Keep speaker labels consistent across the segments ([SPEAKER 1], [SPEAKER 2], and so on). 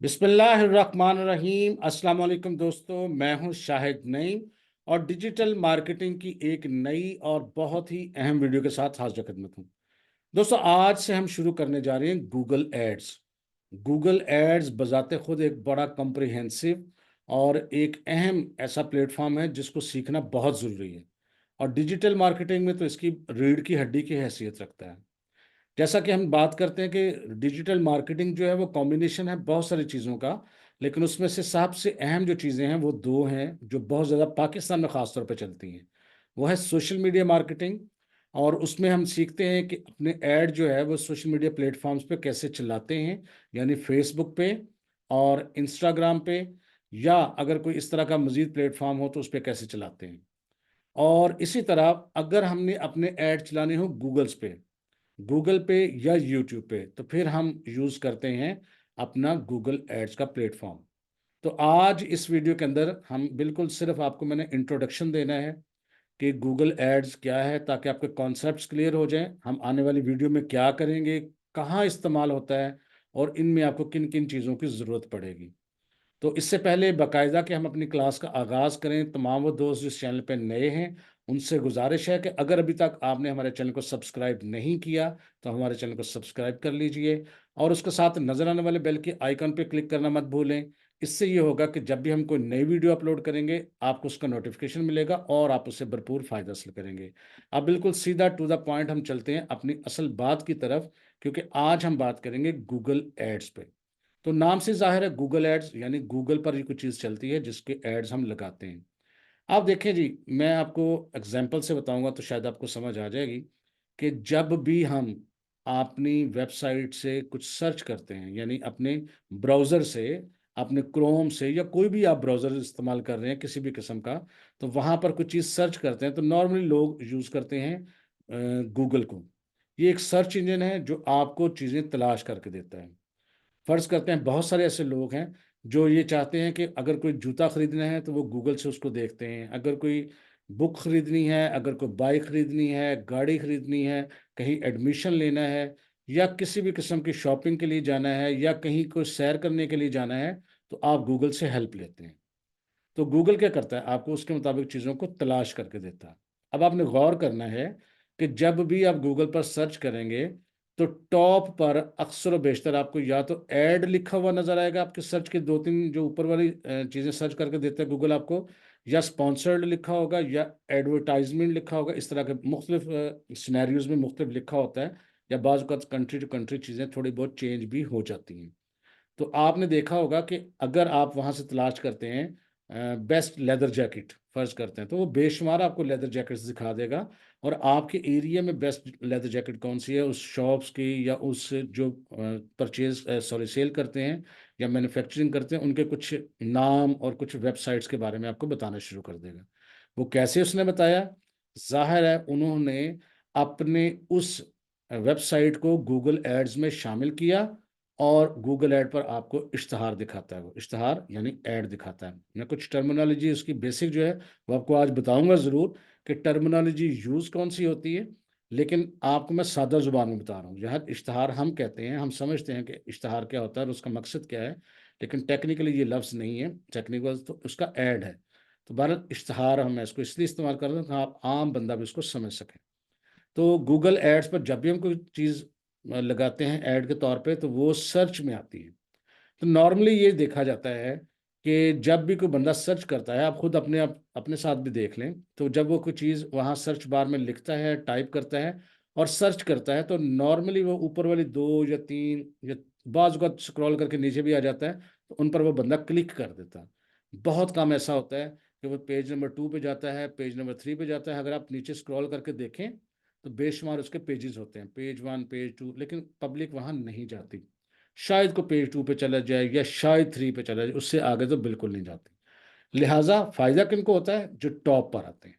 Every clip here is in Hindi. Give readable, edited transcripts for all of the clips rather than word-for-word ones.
[SPEAKER 1] बिस्मिल्लाहिर्रहमानिर्रहीम। अस्सलाम वालेकुम दोस्तों, मैं हूं शाहिद नईम और डिजिटल मार्केटिंग की एक नई और बहुत ही अहम वीडियो के साथ हाजिर खिदमत हूं। दोस्तों, आज से हम शुरू करने जा रहे हैं गूगल एड्स। गूगल एड्स बजाते खुद एक बड़ा कम्प्रिहेंसिव और एक अहम ऐसा प्लेटफॉर्म है जिसको सीखना बहुत ज़रूरी है, और डिजिटल मार्केटिंग में तो इसकी रीढ़ की हड्डी की हैसियत रखता है। जैसा कि हम बात करते हैं कि डिजिटल मार्केटिंग जो है वो कॉम्बिनेशन है बहुत सारी चीज़ों का, लेकिन उसमें से सबसे अहम जो चीज़ें हैं वो दो हैं जो बहुत ज़्यादा पाकिस्तान में ख़ास तौर पे चलती हैं। वो है सोशल मीडिया मार्केटिंग, और उसमें हम सीखते हैं कि अपने ऐड जो है वो सोशल मीडिया प्लेटफॉर्म्स पे कैसे चलाते हैं, यानी फेसबुक पे और इंस्टाग्राम पे, या अगर कोई इस तरह का मज़ीद प्लेटफॉर्म हो तो उस पर कैसे चलाते हैं। और इसी तरह अगर हमने अपने ऐड चलाने हो गूगल पे या यूट्यूब पे, तो फिर हम यूज़ करते हैं अपना गूगल एड्स का प्लेटफॉर्म। तो आज इस वीडियो के अंदर हम बिल्कुल सिर्फ आपको मैंने इंट्रोडक्शन देना है कि गूगल एड्स क्या है, ताकि आपके कॉन्सेप्ट्स क्लियर हो जाएं। हम आने वाली वीडियो में क्या करेंगे, कहाँ इस्तेमाल होता है, और इनमें आपको किन किन चीज़ों की ज़रूरत पड़ेगी। तो इससे पहले बाकायदा कि हम अपनी क्लास का आगाज़ करें, तमाम वो दोस्त जिस चैनल पर नए हैं उनसे गुजारिश है कि अगर अभी तक आपने हमारे चैनल को सब्सक्राइब नहीं किया तो हमारे चैनल को सब्सक्राइब कर लीजिए, और उसके साथ नज़र आने वाले बेल के आइकन पर क्लिक करना मत भूलें। इससे ये होगा कि जब भी हम कोई नई वीडियो अपलोड करेंगे आपको उसका नोटिफिकेशन मिलेगा और आप उससे भरपूर फ़ायदा हासिल करेंगे। अब बिल्कुल सीधा टू द पॉइंट हम चलते हैं अपनी असल बात की तरफ, क्योंकि आज हम बात करेंगे गूगल एड्स पे। तो नाम से जाहिर है गूगल एड्स, यानी गूगल पर ही कुछ चीज़ चलती है जिसके एड्स हम लगाते हैं। आप देखें जी, मैं आपको एग्जांपल से बताऊंगा तो शायद आपको समझ आ जाएगी कि जब भी हम अपनी वेबसाइट से कुछ सर्च करते हैं, यानी अपने ब्राउज़र से, अपने क्रोम से, या कोई भी आप ब्राउज़र इस्तेमाल कर रहे हैं किसी भी किस्म का, तो वहाँ पर कुछ चीज़ सर्च करते हैं तो नॉर्मली लोग यूज़ करते हैं गूगल को। ये एक सर्च इंजन है जो आपको चीज़ें तलाश करके देता है। फर्ज करते हैं बहुत सारे ऐसे लोग हैं जो ये चाहते हैं कि अगर कोई जूता खरीदना है तो वो गूगल से उसको देखते हैं, अगर कोई बुक खरीदनी है, अगर कोई बाइक खरीदनी है, गाड़ी खरीदनी है, कहीं एडमिशन लेना है, या किसी भी किस्म की शॉपिंग के लिए जाना है, या कहीं कोई सैर करने के लिए जाना है, तो आप गूगल से हेल्प लेते हैं। तो गूगल क्या करता है, आपको उसके मुताबिक चीज़ों को तलाश करके देता है। अब आपने गौर करना है कि जब भी आप गूगल पर सर्च करेंगे तो टॉप पर अक्सर व बेशतर आपको या तो ऐड लिखा हुआ नजर आएगा, आपके सर्च के दो तीन जो ऊपर वाली चीज़ें सर्च करके देता है गूगल आपको, या स्पॉन्सर्ड लिखा होगा या एडवर्टाइजमेंट लिखा होगा। इस तरह के मुख्तलिफ सिनेरियोज में मुख्तलिफ लिखा होता है, या बाज़ अवत कंट्री टू कंट्री चीज़ें थोड़ी बहुत चेंज भी हो जाती हैं। तो आपने देखा होगा कि अगर आप वहाँ से तलाश करते हैं बेस्ट लेदर जैकेट, फर्ज करते हैं, तो वो बेशुमार आपको लेदर जैकेट्स दिखा देगा, और आपके एरिया में बेस्ट लेदर जैकेट कौन सी है उस शॉप्स की, या उस जो परचेज सॉरी सेल करते हैं या मैन्युफैक्चरिंग करते हैं, उनके कुछ नाम और कुछ वेबसाइट्स के बारे में आपको बताना शुरू कर देगा। वो कैसे उसने बताया? जाहिर है उन्होंने अपने उस वेबसाइट को गूगल एड्स में शामिल किया, और गूगल ऐड पर आपको इश्तहार दिखाता है। वो इश्तहार यानी ऐड दिखाता है। मैं कुछ टर्मिनोलॉजी उसकी बेसिक जो है वो आपको आज बताऊंगा ज़रूर कि टर्मिनोलॉजी यूज़ कौन सी होती है, लेकिन आपको मैं सादा ज़ुबान में बता रहा हूँ। यहाँ इश्तहार हम कहते हैं, हम समझते हैं कि इश्तहार क्या होता है और उसका मकसद क्या है, लेकिन टेक्निकली ये लफ्ज़ नहीं है, टेक्निकल तो उसका ऐड है। तो बहरहाल इश्तहार हम इसको इसलिए इस्तेमाल कर रहे हैं कि आप आम बंदा भी उसको समझ सके। तो गूगल एड्स पर जब भी हम कोई चीज़ लगाते हैं ऐड के तौर पे, तो वो सर्च में आती है। तो नॉर्मली ये देखा जाता है कि जब भी कोई बंदा सर्च करता है, आप खुद अपने साथ भी देख लें, तो जब वो कोई चीज़ वहाँ सर्च बार में लिखता है, टाइप करता है और सर्च करता है, तो नॉर्मली वो ऊपर वाली दो या तीन या बाज़ औक़ात स्क्रॉल करके नीचे भी आ जाता है, तो उन पर वो बंदा क्लिक कर देता है। बहुत कम ऐसा होता है कि वो पेज नंबर 2 पे जाता है, पेज नंबर 3 पे जाता है। अगर आप नीचे स्क्रॉल करके देखें तो बेशुमार उसके पेजेस होते हैं, पेज 1, पेज 2, लेकिन पब्लिक वहाँ नहीं जाती। शायद को पेज 2 पे चला जाए या शायद 3 पे चला जाए, उससे आगे तो बिल्कुल नहीं जाती। लिहाजा फ़ायदा किनको होता है? जो टॉप पर आते हैं।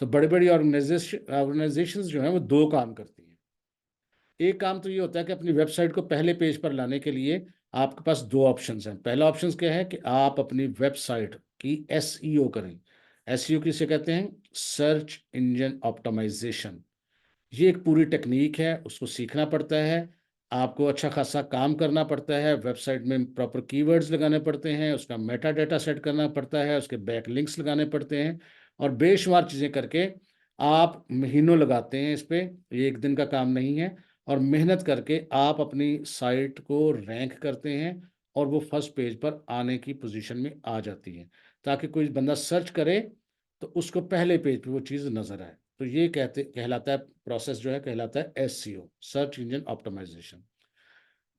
[SPEAKER 1] तो बड़ी बड़ी ऑर्गेनाइजेशंस जो हैं वो दो काम करती हैं। एक काम तो ये होता है कि अपनी वेबसाइट को पहले पेज पर लाने के लिए आपके पास दो ऑप्शंस हैं। पहला ऑप्शन क्या है कि आप अपनी वेबसाइट की एसईओ करें। एसईओ किसे कहते हैं? Search engine optimisation. ये एक पूरी टेक्निक है, उसको सीखना पड़ता है। आपको अच्छा खासा काम करना पड़ता है, वेबसाइट में प्रॉपर कीवर्ड्स लगाने पड़ते हैं, उसका मेटा डेटा सेट करना पड़ता है, उसके बैक लिंक्स लगाने पड़ते हैं, और बेशुमार चीज़ें करके आप महीनों लगाते हैं इस पे। ये एक दिन का काम नहीं है। और मेहनत करके आप अपनी साइट को रैंक करते हैं और वो फर्स्ट पेज पर आने की पोजीशन में आ जाती है, ताकि कोई बंदा सर्च करे तो उसको पहले पेज पे वो चीज़ नज़र आए। तो ये कहलाता है, प्रोसेस जो है कहलाता है एसईओ, सर्च इंजन ऑप्टिमाइजेशन।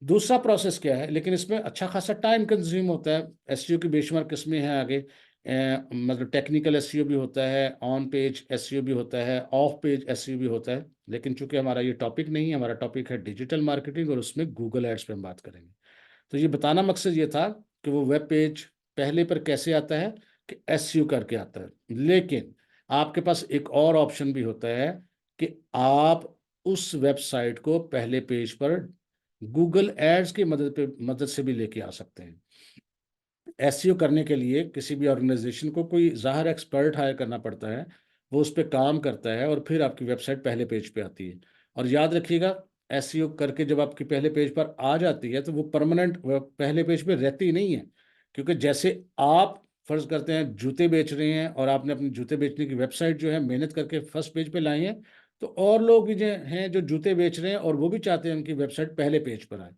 [SPEAKER 1] दूसरा प्रोसेस क्या है, लेकिन इसमें अच्छा खासा टाइम कंज्यूम होता है। एसईओ की बेशुमार किस्में हैं आगे। मतलब टेक्निकल एसईओ भी होता है, ऑन पेज एसईओ भी होता है, ऑफ पेज एसईओ भी होता है। लेकिन चूंकि हमारा ये टॉपिक नहीं है, हमारा टॉपिक है डिजिटल मार्केटिंग, और उसमें गूगल एड्स पे हम बात करेंगे। तो ये बताना मकसद ये था कि वो वेब पेज पहले पर कैसे आता है, कि एसईओ करके आता है। लेकिन आपके पास एक और ऑप्शन भी होता है कि आप उस वेबसाइट को पहले पेज पर गूगल एड्स की मदद से भी लेके आ सकते हैं। एसईओ करने के लिए किसी भी ऑर्गेनाइजेशन को कोई ज़ाहिर एक्सपर्ट हायर करना पड़ता है, वो उस पर काम करता है और फिर आपकी वेबसाइट पहले पेज पे आती है। और याद रखिएगा, एसईओ करके जब आपकी पहले पेज पर आ जाती है तो वो परमानेंट पहले पेज पे रहती नहीं है। क्योंकि जैसे आप फर्ज करते हैं जूते बेच रहे हैं, और आपने अपनी जूते बेचने की वेबसाइट जो है मेहनत करके फर्स्ट पेज पे लाई है, तो और लोग भी जो हैं जो जूते बेच रहे हैं और वो भी चाहते हैं उनकी वेबसाइट पहले पेज पर आए,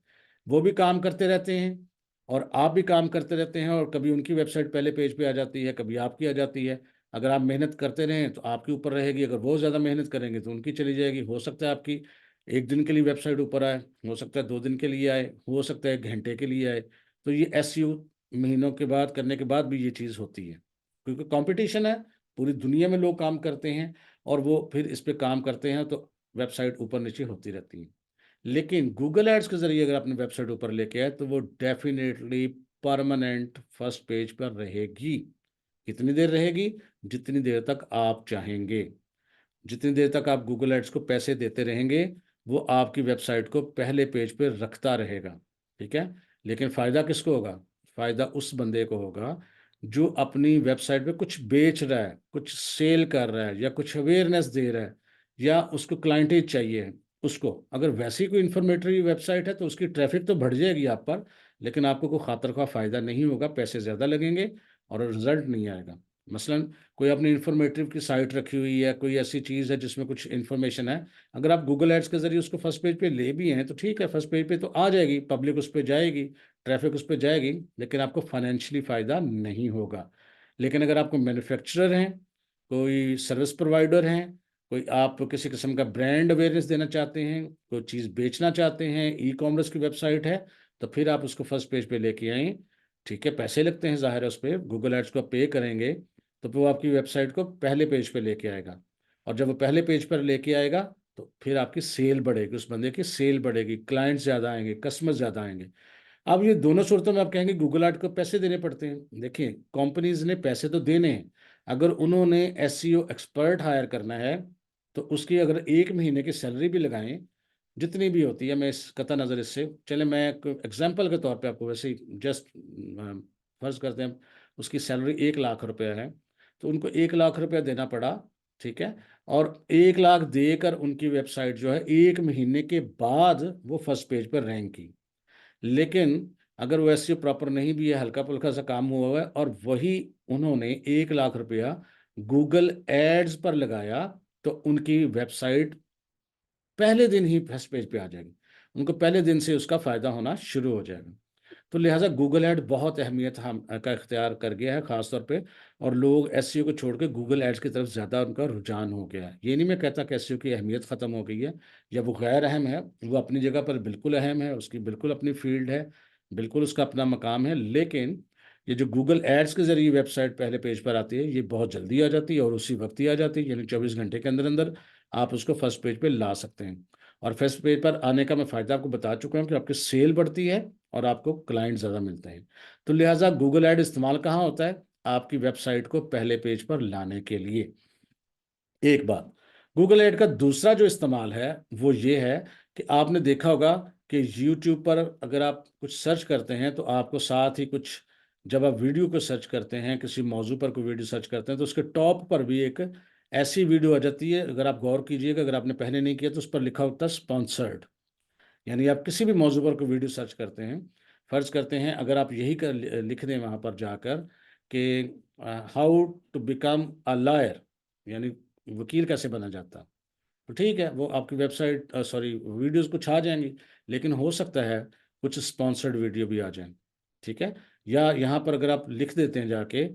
[SPEAKER 1] वो भी काम करते रहते हैं और आप भी काम करते रहते हैं, और कभी उनकी वेबसाइट पहले पेज पे आ जाती है, कभी आपकी आ जाती है। अगर आप मेहनत करते रहें तो आपके ऊपर रहेगी, अगर वो ज़्यादा मेहनत करेंगे तो उनकी चली जाएगी। हो सकता है आपकी एक दिन के लिए वेबसाइट ऊपर आए, हो सकता है 2 दिन के लिए आए, हो सकता है 1 घंटे के लिए आए। तो ये एसईओ महीनों के बाद करने के बाद भी ये चीज़ होती है, क्योंकि कंपटीशन है, पूरी दुनिया में लोग काम करते हैं और वो फिर इस पे काम करते हैं, तो वेबसाइट ऊपर नीचे होती रहती है। लेकिन गूगल एड्स के जरिए अगर आपने वेबसाइट ऊपर लेके आए तो वो डेफिनेटली परमानेंट फर्स्ट पेज पर रहेगी। कितनी देर रहेगी? जितनी देर तक आप चाहेंगे। जितनी देर तक आप गूगल एड्स को पैसे देते रहेंगे, वो आपकी वेबसाइट को पहले पेज पे रखता रहेगा। ठीक है। लेकिन फ़ायदा किसको होगा? फ़ायदा उस बंदे को होगा जो अपनी वेबसाइट पे कुछ बेच रहा है, कुछ सेल कर रहा है, या कुछ अवेयरनेस दे रहा है, या उसको क्लाइंटेज चाहिए है। उसको अगर वैसी कोई इन्फॉर्मेटरी वेबसाइट है तो उसकी ट्रैफिक तो बढ़ जाएगी आप पर, लेकिन आपको कोई खातर का फ़ायदा नहीं होगा, पैसे ज़्यादा लगेंगे और रिजल्ट नहीं आएगा। मसलन कोई अपनी इन्फॉर्मेटिव की साइट रखी हुई है, कोई ऐसी चीज़ है जिसमें कुछ इन्फॉर्मेशन है, अगर आप गूगल एड्स के जरिए उसको फर्स्ट पेज पे ले भी हैं तो ठीक है, फर्स्ट पेज पे तो आ जाएगी, पब्लिक उस पर जाएगी, ट्रैफिक उस पर जाएगी, लेकिन आपको फाइनेंशियली फ़ायदा नहीं होगा। लेकिन अगर आपको मैन्युफैक्चरर हैं, कोई सर्विस प्रोवाइडर हैं, कोई आप किसी किस्म का ब्रांड अवेयरनेस देना चाहते हैं, कोई चीज़ बेचना चाहते हैं, ई कॉमर्स की वेबसाइट है, तो फिर आप उसको फर्स्ट पेज पे लेके आएँ। ठीक है, पैसे लगते हैं ज़ाहिर है, उस पर गूगल एड्स को पे करेंगे तो वो आपकी वेबसाइट को पहले पेज पे लेके आएगा। और जब वो पहले पेज पर लेके आएगा तो फिर आपकी सेल बढ़ेगी, उस बंदे की सेल बढ़ेगी, क्लाइंट्स ज़्यादा आएंगे, कस्टमर ज़्यादा आएंगे। अब ये दोनों सूरतों में आप कहेंगे गूगल एड को पैसे देने पड़ते हैं। देखिए, कंपनीज ने पैसे तो देने हैं। अगर उन्होंने एसईओ एक्सपर्ट हायर करना है तो उसकी अगर 1 महीने की सैलरी भी लगाएं, जितनी भी होती है, मैं इस कता नज़र इससे चले, मैं एक एग्जाम्पल के तौर पे आपको वैसे ही जस्ट फर्ज करते हैं उसकी सैलरी 1 लाख रुपया है, तो उनको 1 लाख रुपया देना पड़ा। ठीक है। और 1 लाख देकर उनकी वेबसाइट जो है 1 महीने के बाद वो फर्स्ट पेज पर रैंक की। लेकिन अगर वो एसईओ प्रॉपर नहीं भी है, हल्का फुल्का सा काम हुआ है, और वही उन्होंने 1 लाख रुपया गूगल एड्स पर लगाया, तो उनकी वेबसाइट पहले दिन ही फर्स्ट पेज पे आ जाएगी, उनको पहले दिन से उसका फ़ायदा होना शुरू हो जाएगा। तो लिहाजा गूगल ऐड बहुत अहमियत हम का इख्तियार कर गया है ख़ास तौर पे, और लोग एसईओ को छोड़ के गूगल एड्स की तरफ ज़्यादा उनका रुझान हो गया है। ये नहीं मैं कहता कि एसईओ की अहमियत ख़त्म हो गई है या वो गैर अहम है, वो अपनी जगह पर बिल्कुल अहम है, उसकी बिल्कुल अपनी फील्ड है, बिल्कुल उसका अपना मकाम है। लेकिन ये जो गूगल एड्स के ज़रिए वेबसाइट पहले पेज पर आती है, ये बहुत जल्दी आ जाती है और उसी वक्त ही आ जाती है, यानी 24 घंटे के अंदर अंदर आप उसको फर्स्ट पेज पे ला सकते हैं। और फर्स्ट पेज पर आने का मैं फ़ायदा आपको बता चुका हूँ कि आपकी सेल बढ़ती है और आपको क्लाइंट ज़्यादा मिलते हैं। तो लिहाजा गूगल ऐड इस्तेमाल कहाँ होता है? आपकी वेबसाइट को पहले पेज पर लाने के लिए। एक बात, गूगल ऐड का दूसरा जो इस्तेमाल है वो ये है कि आपने देखा होगा कि यूट्यूब पर अगर आप कुछ सर्च करते हैं तो आपको साथ ही कुछ, जब आप वीडियो को सर्च करते हैं, किसी मौजू पर कोई वीडियो सर्च करते हैं, तो उसके टॉप पर भी एक ऐसी वीडियो आ जाती है, अगर आप गौर कीजिएगा, अगर आपने पहले नहीं किया तो उस पर लिखा होता है स्पॉन्सर्ड, यानी आप किसी भी मौजू पर कोई वीडियो सर्च करते हैं, फर्ज करते हैं अगर आप यही लिख दें वहाँ पर जाकर कि how to become a lawyer, यानी वकील कैसे बना जाता, तो ठीक है, वो आपकी वेबसाइट सॉरी वीडियोस कुछ आ जाएंगी, लेकिन हो सकता है कुछ स्पॉन्सर्ड वीडियो भी आ जाएं। ठीक है, या यहाँ पर अगर आप लिख देते हैं जाके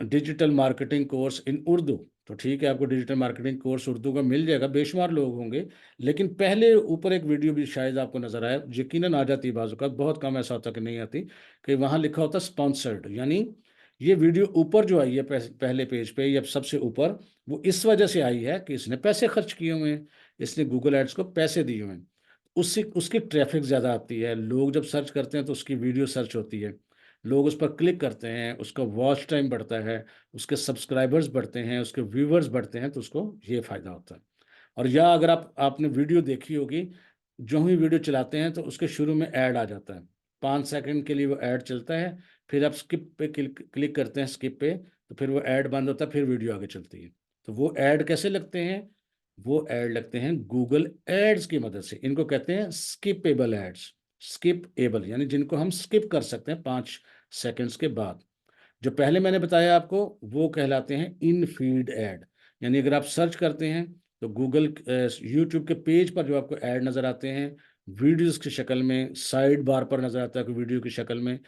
[SPEAKER 1] digital marketing course in Urdu, तो ठीक है, आपको डिजिटल मार्केटिंग कोर्स उर्दू का मिल जाएगा, बेशुमार लोग होंगे। लेकिन पहले ऊपर एक वीडियो भी शायद आपको नजर आए, यकीनन आ जाती है, बाजू का बहुत कम ऐसा होता कि नहीं आती, कि वहाँ लिखा होता स्पॉन्सर्ड, यानी ये वीडियो ऊपर जो आई है पहले पेज पे या सबसे ऊपर, वो इस वजह से आई है कि इसने पैसे खर्च किए हुए हैं, इसने गूगल एड्स को पैसे दिए हुए हैं, उससे उसकी ट्रैफिक ज़्यादा आती है, लोग जब सर्च करते हैं तो उसकी वीडियो सर्च होती है, लोग उस पर क्लिक करते हैं, उसका वॉच टाइम बढ़ता है, उसके सब्सक्राइबर्स बढ़ते हैं, उसके व्यूवर्स बढ़ते हैं, तो उसको ये फ़ायदा होता है। और या अगर आपने वीडियो देखी होगी, जो ही वीडियो चलाते हैं तो उसके शुरू में ऐड आ जाता है, 5 सेकंड के लिए वो ऐड चलता है, फिर आप स्किप पे क्लिक करते हैं, स्किप पे, तो फिर वो ऐड बंद होता है, फिर वीडियो आगे चलती है। तो वो ऐड कैसे लगते हैं? वो ऐड लगते हैं गूगल एड्स की मदद से, इनको कहते हैं स्किपेबल एड्स। स्किप एबल यानी जिनको हम स्किप कर सकते हैं 5 सेकंड्स के बाद। जो पहले मैंने बताया आपको, वो कहलाते हैं इन फीड ऐड, यानी अगर आप सर्च करते हैं तो गूगल यूट्यूब के पेज पर जो आपको ऐड नज़र आते हैं वीडियोस की शक्ल में, साइड बार पर नज़र आता है कोई वीडियो की शक्ल में,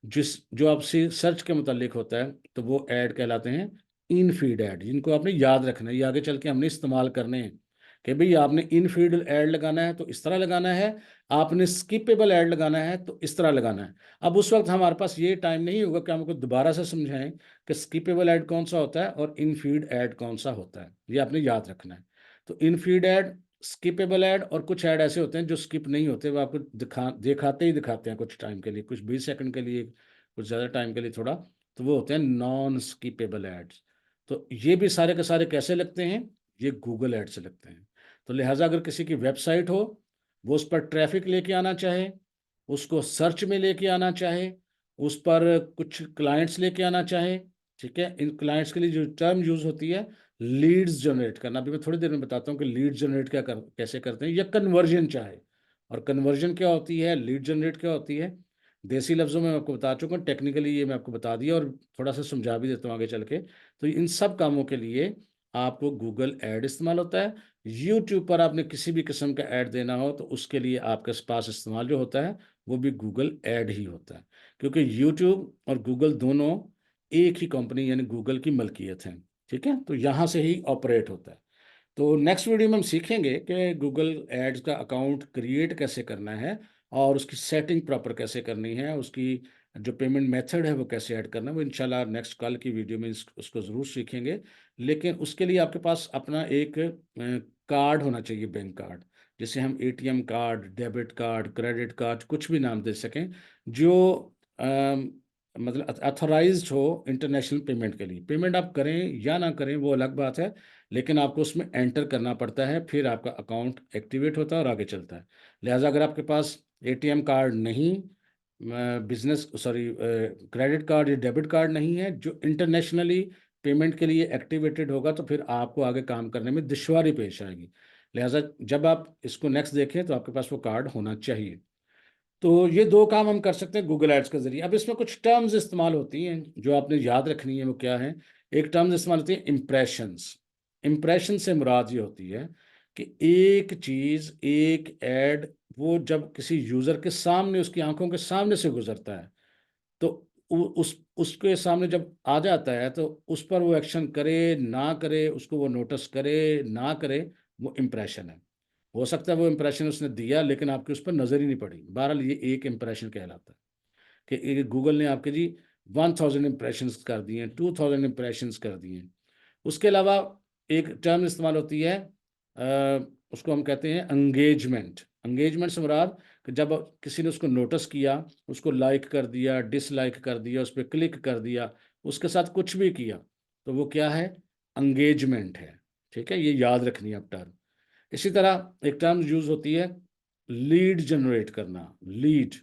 [SPEAKER 1] जो आपसे सर्च के मुतालिक होता है, तो वो ऐड कहलाते हैं इन फीड ऐड, जिनको आपने याद रखना है, ये आगे चल के हमने इस्तेमाल करने हैं कि भाई आपने इन फीड ऐड लगाना है तो इस तरह लगाना है, आपने स्किपेबल ऐड लगाना है तो इस तरह लगाना है। अब उस वक्त हमारे पास ये टाइम नहीं होगा कि हमको दोबारा से समझाएं कि स्किपेबल ऐड कौन सा होता है और इन फीड ऐड कौन सा होता है, ये आपने याद रखना है। तो इन फीड ऐड, स्किपेबल ऐड, और कुछ ऐड ऐसे होते हैं जो स्किप नहीं होते, वो आपको दिखाते ही दिखाते हैं कुछ टाइम के लिए, कुछ 20 सेकंड के लिए, कुछ ज़्यादा टाइम के लिए थोड़ा, तो वो होते हैं नॉन स्किपेबल एड्स। तो ये भी सारे के सारे कैसे लगते हैं? ये गूगल एड से लगते हैं। तो लिहाजा अगर किसी की वेबसाइट हो, वो उस पर ट्रैफिक लेके आना चाहे, उसको सर्च में लेके आना चाहे, उस पर कुछ क्लाइंट्स लेके आना चाहे, ठीक है, इन क्लाइंट्स के लिए जो टर्म यूज होती है लीड्स जनरेट करना, अभी मैं थोड़ी देर में बताता हूँ कि लीड जनरेट कैसे करते हैं, या कन्वर्जन चाहे। और कन्वर्जन क्या होती है, लीड जनरेट क्या होती है, देसी लफ्ज़ों में मैं आपको बता चुका हूँ, टेक्निकली ये मैं आपको बता दिया और थोड़ा सा समझा भी देता हूँ आगे चल के। तो इन सब कामों के लिए आपको गूगल ऐड इस्तेमाल होता है। यूट्यूब पर आपने किसी भी किस्म का ऐड देना हो तो उसके लिए आपके पास इस्तेमाल जो होता है वो भी गूगल ऐड ही होता है, क्योंकि यूट्यूब और गूगल दोनों एक ही कंपनी यानी गूगल की मलकियत है। ठीक है, तो यहाँ से ही ऑपरेट होता है। तो नेक्स्ट वीडियो में हम सीखेंगे कि गूगल एड्स का अकाउंट क्रिएट कैसे करना है और उसकी सेटिंग प्रॉपर कैसे करनी है, उसकी जो पेमेंट मेथड है वो कैसे ऐड करना है, वो इंशाल्लाह नेक्स्ट कल की वीडियो में उसको ज़रूर सीखेंगे। लेकिन उसके लिए आपके पास अपना एक कार्ड होना चाहिए, बैंक कार्ड, जिसे हम ATM card, debit card, credit card, कुछ भी नाम दे सकें, जो मतलब अथोराइज्ड हो इंटरनेशनल पेमेंट के लिए। पेमेंट आप करें या ना करें वो अलग बात है, लेकिन आपको उसमें एंटर करना पड़ता है, फिर आपका अकाउंट एक्टिवेट होता है और आगे चलता है। लिहाजा अगर आपके पास एटीएम कार्ड नहीं, बिजनेस सॉरी क्रेडिट कार्ड या डेबिट कार्ड नहीं है जो इंटरनेशनली पेमेंट के लिए एक्टिवेटेड होगा, तो फिर आपको आगे काम करने में दुश्वारी पेश आएगी। लिहाजा जब आप इसको नेक्स्ट देखें तो आपके पास वो कार्ड होना चाहिए। तो ये दो काम हम कर सकते हैं गूगल एड्स के जरिए। अब इसमें कुछ टर्म्स इस्तेमाल होती हैं जो आपने याद रखनी है, वो क्या है? एक टर्म्स इस्तेमाल होती है इम्प्रेशंस। इम्प्रेशन से मुराद ये होती है कि एक चीज़, एक ऐड, वो जब किसी यूज़र के सामने, उसकी आंखों के सामने से गुजरता है, तो उसके सामने जब आ जाता है तो उस पर वो एक्शन करे ना करे, उसको वो नोटिस करे ना करे, वो इम्प्रेशन है। हो सकता है वो इम्प्रेशन उसने दिया लेकिन आपकी उस पर नज़र ही नहीं पड़ी, बहरहाल ये एक इम्प्रेशन कहलाता है कि गूगल ने आपके जी 1000 इम्प्रेशन कर दिए हैं, 2000 इम्प्रेशन कर दिए हैं। उसके अलावा एक टर्म इस्तेमाल होती है, उसको हम कहते हैं एंगेजमेंट। एंगेजमेंट से मुराद कि जब किसी ने उसको नोटिस किया, उसको लाइक कर दिया, डिसलाइक कर दिया, उस पर क्लिक कर दिया, उसके साथ कुछ भी किया, तो वो क्या है? एंगेजमेंट है। ठीक है, ये याद रखनी है आप टर्म। इसी तरह एक टर्म यूज होती है लीड जनरेट करना। लीड,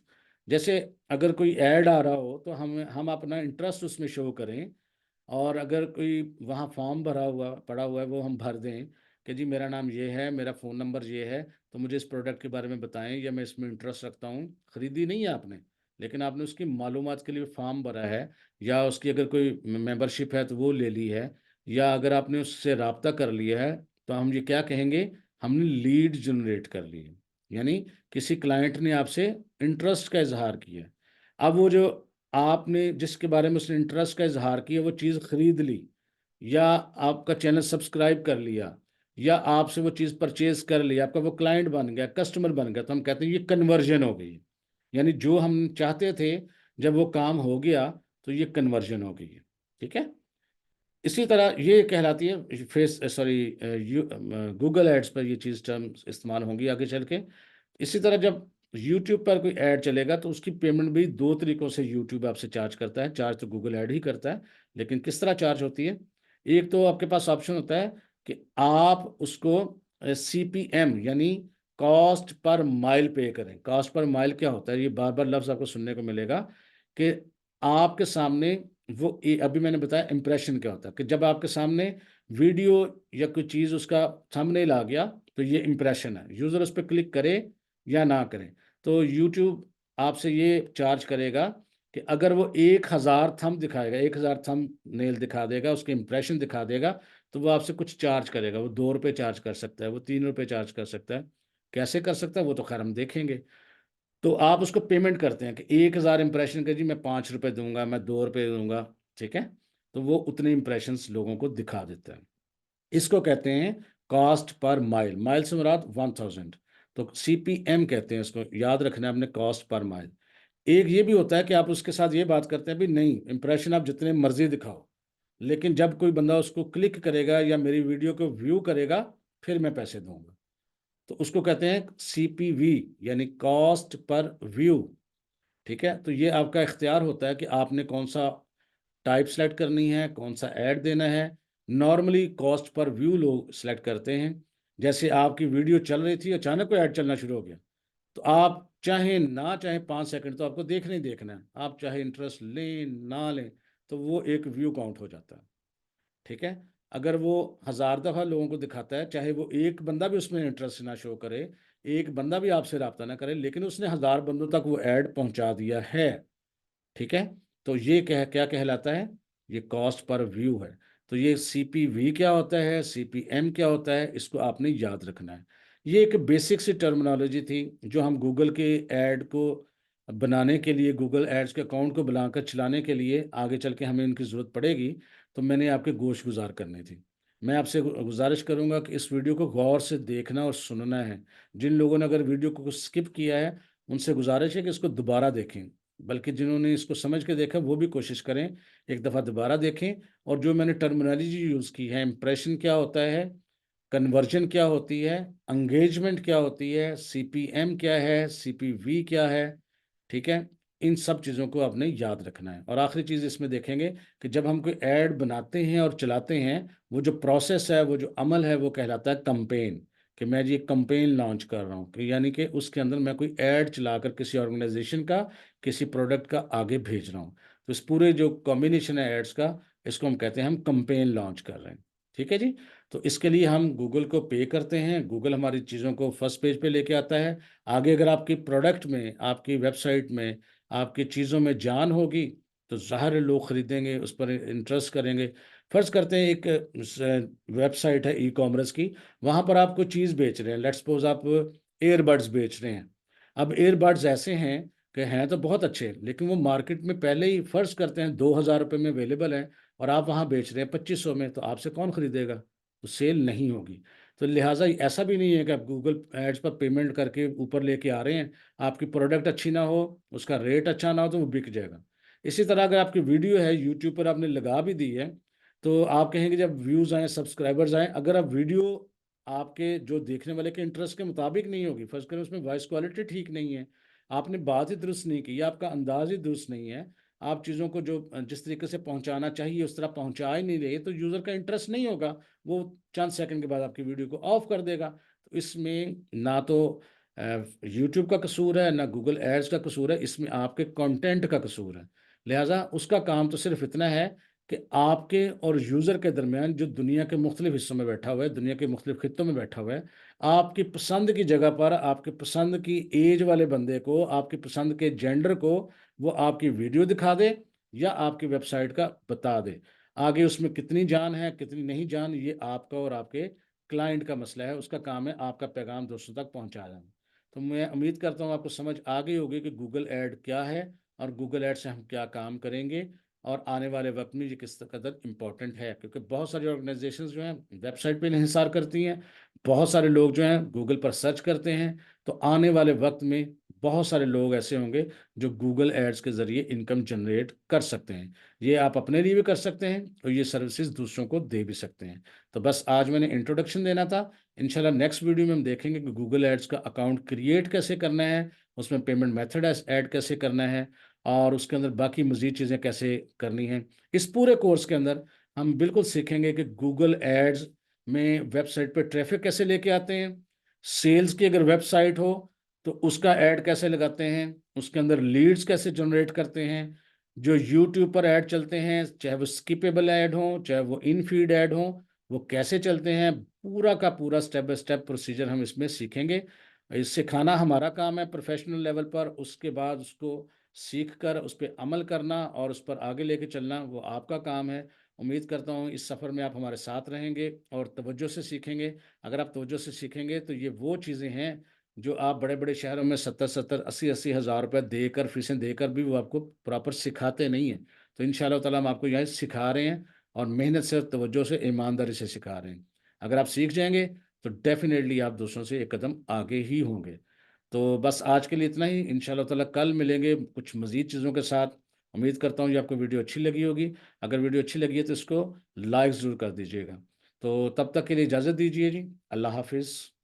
[SPEAKER 1] जैसे अगर कोई ऐड आ रहा हो तो हम अपना इंटरेस्ट उसमें शो करें, और अगर कोई वहाँ फॉर्म भरा हुआ पड़ा हुआ है वो हम भर दें कि जी मेरा नाम ये है, मेरा फ़ोन नंबर ये है, तो मुझे इस प्रोडक्ट के बारे में बताएं, या मैं इसमें इंटरेस्ट रखता हूँ। खरीदी नहीं है आपने, लेकिन आपने उसकी मालूमात के लिए फॉर्म भरा है, या उसकी अगर कोई मेंबरशिप है तो वो ले ली है, या अगर आपने उससे रब्ता कर लिया है, तो हम ये क्या कहेंगे, हमने लीड जनरेट कर ली है। यानी किसी क्लाइंट ने आपसे इंटरेस्ट का इजहार किया। अब वो जो आपने जिसके बारे में उसने इंटरेस्ट का इजहार किया वो चीज़ खरीद ली, या आपका चैनल सब्सक्राइब कर लिया, या आपसे वो चीज़ परचेज कर लिया, आपका वो क्लाइंट बन गया, कस्टमर बन गया, तो हम कहते हैं ये कन्वर्जन हो गई। यानी जो हम चाहते थे जब वो काम हो गया, तो ये कन्वर्जन हो गई है। ठीक है। इसी तरह ये कहलाती है फेस सॉरी गूगल एड्स पर ये चीज़ टर्म इस्तेमाल होंगी आगे चल के। इसी तरह जब यूट्यूब पर कोई ऐड चलेगा तो उसकी पेमेंट भी दो तरीकों से यूट्यूब आपसे चार्ज करता है। चार्ज तो गूगल ऐड ही करता है, लेकिन किस तरह चार्ज होती है। एक तो आपके पास ऑप्शन होता है कि आप उसको CPM यानी कॉस्ट पर माइल पे करें। कॉस्ट पर माइल क्या होता है, ये बार बार लफ्ज़ आपको सुनने को मिलेगा कि आपके सामने वो अभी मैंने बताया इम्प्रेशन क्या होता है, कि जब आपके सामने वीडियो या कोई चीज़ उसका थंबनेल आ गया तो ये इम्प्रेशन है, यूज़र उस पर क्लिक करे या ना करें। तो यूट्यूब आपसे ये चार्ज करेगा कि अगर वो 1,000 थंब दिखाएगा, 1,000 थंब नेल दिखा देगा, उसके इम्प्रेशन दिखा देगा, तो वो आपसे कुछ चार्ज करेगा। वो 2 रुपये चार्ज कर सकता है, वो 3 रुपये चार्ज कर सकता है। कैसे कर सकता है वो तो खैर हम देखेंगे। तो आप उसको पेमेंट करते हैं कि 1,000 इंप्रेशन का जी मैं 5 रुपये दूंगा, मैं 2 रुपये दूंगा। ठीक है। तो वो उतने इंप्रेशंस लोगों को दिखा देता है। इसको कहते हैं कॉस्ट पर माइल। माइल से मुराद 1,000। तो CPM कहते हैं इसको, याद रखना है आपने, कॉस्ट पर माइल। एक ये भी होता है कि आप उसके साथ ये बात करते हैं भी नहीं, इंप्रेशन आप जितने मर्जी दिखाओ, लेकिन जब कोई बंदा उसको क्लिक करेगा या मेरी वीडियो को व्यू करेगा, फिर मैं पैसे दूंगा। तो उसको कहते हैं CPV यानी कॉस्ट पर व्यू। ठीक है। तो ये आपका इख्तियार होता है कि आपने कौन सा टाइप सेलेक्ट करनी है, कौन सा ऐड देना है। नॉर्मली कॉस्ट पर व्यू लोग सेलेक्ट करते हैं। जैसे आपकी वीडियो चल रही थी, अचानक कोई ऐड चलना शुरू हो गया, तो आप चाहे ना चाहे 5 सेकंड तो आपको देखना ही देखना है। आप चाहे इंटरेस्ट लें ना लें, तो वो एक व्यू काउंट हो जाता है। ठीक है। अगर वो 1,000 दफ़ा लोगों को दिखाता है, चाहे वो एक बंदा भी उसमें इंटरेस्ट ना शो करे, एक बंदा भी आपसे रब्ता ना करे, लेकिन उसने 1,000 बंदों तक वो ऐड पहुंचा दिया है। ठीक है। तो ये क्या कहलाता है, ये कॉस्ट पर व्यू है। तो ये CPV क्या होता है, CPM क्या होता है, इसको आपने याद रखना है। ये एक बेसिक सी टर्मिनोलॉजी थी जो हम गूगल के ऐड को बनाने के लिए, गूगल एड्स के अकाउंट को बनाकर चलाने के लिए आगे चल के हमें इनकी ज़रूरत पड़ेगी, तो मैंने आपके गोश गुजार करनी थी। मैं आपसे गुजारिश करूंगा कि इस वीडियो को गौर से देखना और सुनना है। जिन लोगों ने अगर वीडियो को स्किप किया है, उनसे गुजारिश है कि इसको दोबारा देखें, बल्कि जिन्होंने इसको समझ के देखा वो भी कोशिश करें एक दफ़ा दोबारा देखें। और जो मैंने टर्मिनोलॉजी यूज़ की है, इंप्रेशन क्या होता है, कन्वर्जन क्या होती है, एंगेजमेंट क्या होती है, CPM क्या है, CPV क्या है, ठीक है, इन सब चीज़ों को आपने याद रखना है। और आखिरी चीज़ इसमें देखेंगे कि जब हम कोई ऐड बनाते हैं और चलाते हैं, वो जो प्रोसेस है, वो जो अमल है, वो कहलाता है कंपेन। कि मैं जी एक कंपेन लॉन्च कर रहा हूँ, कि यानी कि उसके अंदर मैं कोई ऐड चलाकर किसी ऑर्गेनाइजेशन का, किसी प्रोडक्ट का आगे भेज रहा हूँ। तो इस पूरे जो कॉम्बिनेशन है एड्स का, इसको हम कहते हैं हम कंपेन लॉन्च कर रहे हैं। ठीक है जी। तो इसके लिए हम गूगल को पे करते हैं, गूगल हमारी चीज़ों को फर्स्ट पेज पे लेके आता है। आगे अगर आपकी प्रोडक्ट में, आपकी वेबसाइट में, आपकी चीज़ों में जान होगी, तो ज़ाहिर है लोग खरीदेंगे, उस पर इंटरेस्ट करेंगे। फर्ज करते हैं एक वेबसाइट है ई-कॉमर्स की, वहाँ पर आप कोई चीज़ बेच रहे हैं, लेट्स सपोज आप एयरबड्स बेच रहे हैं। अब एयरबड्स ऐसे हैं कि हैं तो बहुत अच्छे, लेकिन वो मार्केट में पहले ही फर्ज करते हैं 2,000 रुपये में अवेलेबल है, और आप वहाँ बेच रहे हैं 2,500 में, तो आपसे कौन खरीदेगा, तो सेल नहीं होगी। तो लिहाजा ऐसा भी नहीं है कि आप गूगल एड्स पर पेमेंट करके ऊपर लेके आ रहे हैं, आपकी प्रोडक्ट अच्छी ना हो, उसका रेट अच्छा ना हो, तो वो बिक जाएगा। इसी तरह अगर आपकी वीडियो है यूट्यूब पर आपने लगा भी दी है, तो आप कहेंगे जब व्यूज़ आए, सब्सक्राइबर्स आए, अगर आप वीडियो आपके जो देखने वाले के इंटरेस्ट के मुताबिक नहीं होगी, फर्ज करें उसमें वॉइस क्वालिटी ठीक नहीं है, आपने बात ही दुरुस्त नहीं की, या आपका अंदाज ही दुरुस्त नहीं है, आप चीज़ों को जो जिस तरीके से पहुंचाना चाहिए उस तरह पहुंचा ही नहीं रहे, तो यूज़र का इंटरेस्ट नहीं होगा। वो चंद सेकंड के बाद आपकी वीडियो को ऑफ कर देगा। तो इसमें ना तो यूट्यूब का कसूर है, ना गूगल एड्स का कसूर है, इसमें आपके कंटेंट का कसूर है। लिहाजा उसका काम तो सिर्फ इतना है कि आपके और यूज़र के दरमियान, जो दुनिया के मुख्तलिफ हिस्सों में बैठा हुआ है, दुनिया के मुख्तलिफ खित्तों में बैठा हुआ है, आपकी पसंद की जगह पर आपके पसंद की एज वाले बंदे को, आपकी पसंद के जेंडर को वो आपकी वीडियो दिखा दे या आपकी वेबसाइट का बता दे। आगे उसमें कितनी जान है कितनी नहीं जान, ये आपका और आपके क्लाइंट का मसला है। उसका काम है आपका पैगाम दोस्तों तक पहुंचा देना। तो मैं उम्मीद करता हूँ आपको समझ आ गई होगी कि गूगल ऐड क्या है और गूगल ऐड से हम क्या काम करेंगे और आने वाले वक्त में ये किस कदर इम्पोर्टेंट है। क्योंकि बहुत सारी ऑर्गेनाइजेशंस जो हैं वेबसाइट पे इंहिसार करती हैं, बहुत सारे लोग जो हैं गूगल पर सर्च करते हैं। तो आने वाले वक्त में बहुत सारे लोग ऐसे होंगे जो गूगल एड्स के ज़रिए इनकम जनरेट कर सकते हैं। ये आप अपने लिए भी कर सकते हैं और ये सर्विसेज दूसरों को दे भी सकते हैं। तो बस आज मैंने इंट्रोडक्शन देना था। इंशाल्लाह नेक्स्ट वीडियो में हम देखेंगे कि गूगल एड्स का अकाउंट क्रिएट कैसे करना है, उसमें पेमेंट मेथड ऐड कैसे करना है और उसके अंदर बाकी मज़ीद चीज़ें कैसे करनी हैं। इस पूरे कोर्स के अंदर हम बिल्कुल सीखेंगे कि गूगल एड्स में वेबसाइट पे ट्रैफिक कैसे लेके आते हैं, सेल्स की अगर वेबसाइट हो तो उसका ऐड कैसे लगाते हैं, उसके अंदर लीड्स कैसे जनरेट करते हैं, जो यूट्यूब पर ऐड चलते हैं चाहे वो स्किपेबल ऐड हो चाहे वो इन फीड ऐड हो, वो कैसे चलते हैं, पूरा का पूरा स्टेप बाय स्टेप प्रोसीजर हम इसमें सीखेंगे। इस सिखाना हमारा काम है प्रोफेशनल लेवल पर, उसके बाद उसको सीख कर उस पर अमल करना और उस पर आगे लेके चलना वो आपका काम है। उम्मीद करता हूँ इस सफ़र में आप हमारे साथ रहेंगे और तवज्जो से सीखेंगे। अगर आप तवज्जो से सीखेंगे तो ये वो चीज़ें हैं जो आप बड़े बड़े शहरों में 70-70 80-80 हज़ार रुपये देकर, फीसें देकर भी वो आपको प्रॉपर सिखाते नहीं हैं। तो इंशाल्लाह ताला हम आपको यहाँ सिखा रहे हैं और मेहनत से, तवज्जो से, ईमानदारी से सिखा रहे हैं। अगर आप सीख जाएंगे तो डेफिनेटली आप दूसरों से एक कदम आगे ही होंगे। तो बस आज के लिए इतना ही। इंशाल्लाह ताला कल मिलेंगे कुछ मज़ीद चीज़ों के साथ। उम्मीद करता हूँ ये आपको वीडियो अच्छी लगी होगी। अगर वीडियो अच्छी लगी है तो इसको लाइक ज़रूर कर दीजिएगा। तो तब तक के लिए इजाज़त दीजिए जी। अल्लाह हाफिज़।